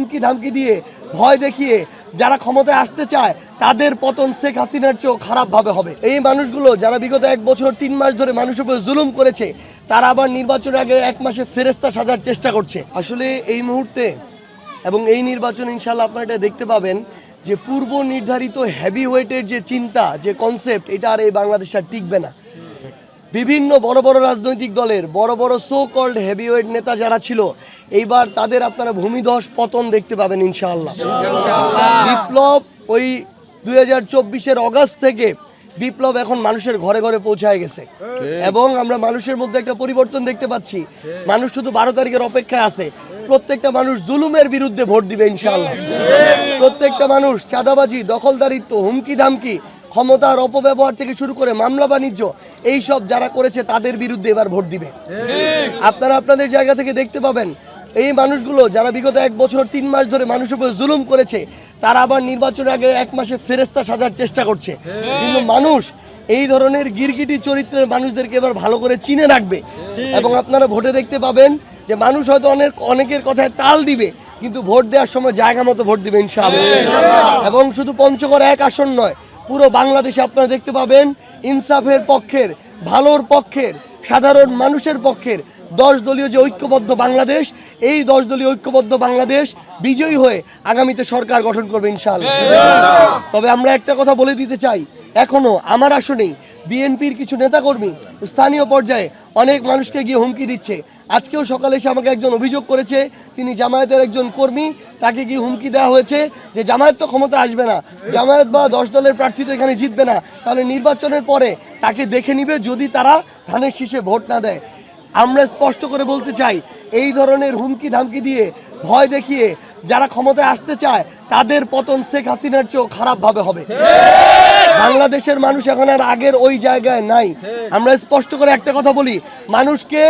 হুমকি ধামকি দিয়ে ভয় দেখিয়ে যারা ক্ষমতায় আসতে চায় তাদের পতন শেখ হাসিনার চেয়েও খারাপভাবে হবে। এই মানুষগুলো যারা বিগত 1 বছর 3 মাস ধরে মানুষের উপর জুলুম করেছে তারা আবার নির্বাচনের আগে 1 মাসে ফেরেস্তা সাজার চেষ্টা করছে। আসলে এই মুহূর্তে এবং এই নির্বাচন ইনশাল্লাহ আপনারা এটা দেখতে পাবেন যে পূর্ব নির্ধারিত হেভি ওয়েটের যে চিন্তা যে কনসেপ্ট এটা আর এই বাংলাদেশে আর টিকবে না। বিভিন্ন বড় বড় রাজনৈতিক দলের বড় বড় সো কল্ড হেভিওয়েট নেতা যারা ছিল এইবার তাদের আপনারা ভূমিধস পতন দেখতে পাবেন ইনশাআল্লাহ। বিপ্লব ওই 2024-এর অগাস্ট থেকে বিপ্লব এখন মানুষের ঘরে ঘরে পৌঁছায় গেছে এবং আমরা মানুষের মধ্যে একটা পরিবর্তন দেখতে পাচ্ছি। মানুষ শুধু 12 তারিখের অপেক্ষায় আছে। প্রত্যেকটা মানুষ জুলুমের বিরুদ্ধে ভোট দিবে ইনশাআল্লাহ। প্রত্যেকটা মানুষ চাঁদাবাজি, দখলদারিত্ব, হুমকি ধামকি, ক্ষমতার অপব্যবহার থেকে শুরু করে মামলা বাণিজ্য এইসব যারা করেছে তাদের বিরুদ্ধে এবার ভোট দিবে। আপনারা আপনাদের জায়গা থেকে দেখতে পাবেন এই মানুষগুলো যারা বিগত 1 বছর 3 মাস ধরে মানুষের উপর জুলুম করেছে তারা আবার নির্বাচনের আগে 1 মাসে ফেরেস্তা সাজার চেষ্টা করছে। কিন্তু মানুষ এই ধরনের গিরগিটি চরিত্রের মানুষদেরকে এবার ভালো করে চিনে রাখবে এবং আপনারা ভোটে দেখতে পাবেন যে মানুষ হয়তো অনেকের কথায় তাল দিবে কিন্তু ভোট দেওয়ার সময় জায়গা মতো ভোট দিবে ইনশাআল্লাহ। এবং শুধু পঞ্চগড় 1 আসন নয়, পুরো বাংলাদেশে আপনারা দেখতে পাবেন ইনসাফের পক্ষের, ভালোর পক্ষের, সাধারণ মানুষের পক্ষের 10 দলীয় যে ঐক্যবদ্ধ বাংলাদেশ, এই 10 দলীয় ঐক্যবদ্ধ বাংলাদেশ বিজয়ী হয়ে আগামীতে সরকার গঠন করবে ইনশাআল্লাহ। তবে আমরা একটা কথা বলে দিতে চাই, এখনো আমার আসনেই বিএনপির কিছু নেতাকর্মী স্থানীয় পর্যায়ে অনেক মানুষকে গিয়ে হুমকি দিচ্ছে। আজকেও সকালে এসে আমাকে একজন অভিযোগ করেছে তিনি জামায়াতের একজন কর্মী, তাকে গিয়ে হুমকি দেওয়া হয়েছে যে জামায়াত তো ক্ষমতা আসবে না, জামায়াত বা 10 দলের প্রার্থী তো এখানে জিতবে না, তাহলে নির্বাচনের পরে তাকে দেখে নিবে যদি তারা ধানের শীষে ভোট না দেয়। আমরা স্পষ্ট করে বলতে চাই এই ধরনের হুমকি ধামকি দিয়ে ভয় দেখিয়ে যারা ক্ষমতায় আসতে চায় তাদের পতন শেখ হাসিনার চেয়েও খারাপভাবে হবে। বাংলাদেশের মানুষ এখন আর আগের ওই জায়গায় নাই। আমরা স্পষ্ট করে একটা কথা বলি, মানুষকে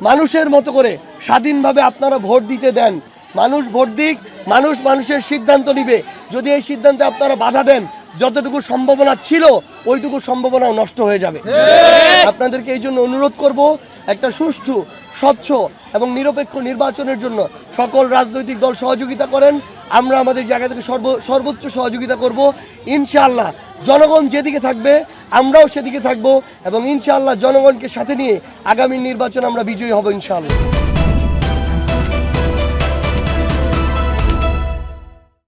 মানুষের মতো করে স্বাধীনভাবে আপনারা ভোট দিতে দেন। মানুষ ভোট দিক, মানুষ মানুষের সিদ্ধান্ত নিবে। যদি এই সিদ্ধান্তে আপনারা বাধা দেন যতটুকু সম্ভাবনা ছিল ওইটুকু সম্ভাবনাও নষ্ট হয়ে যাবে। আপনাদেরকে এই জন্য অনুরোধ করব একটা সুষ্ঠু, স্বচ্ছ এবং নিরপেক্ষ নির্বাচনের জন্য সকল রাজনৈতিক দল সহযোগিতা করেন। আমরা আমাদের জায়গা থেকে সর্বোচ্চ সহযোগিতা করব ইনশাআল্লাহ। জনগণ যেদিকে থাকবে আমরাও সেদিকে থাকব এবং ইনশাআল্লাহ জনগণকে সাথে নিয়ে আগামী নির্বাচন আমরা বিজয়ী হব ইনশাআল্লাহ।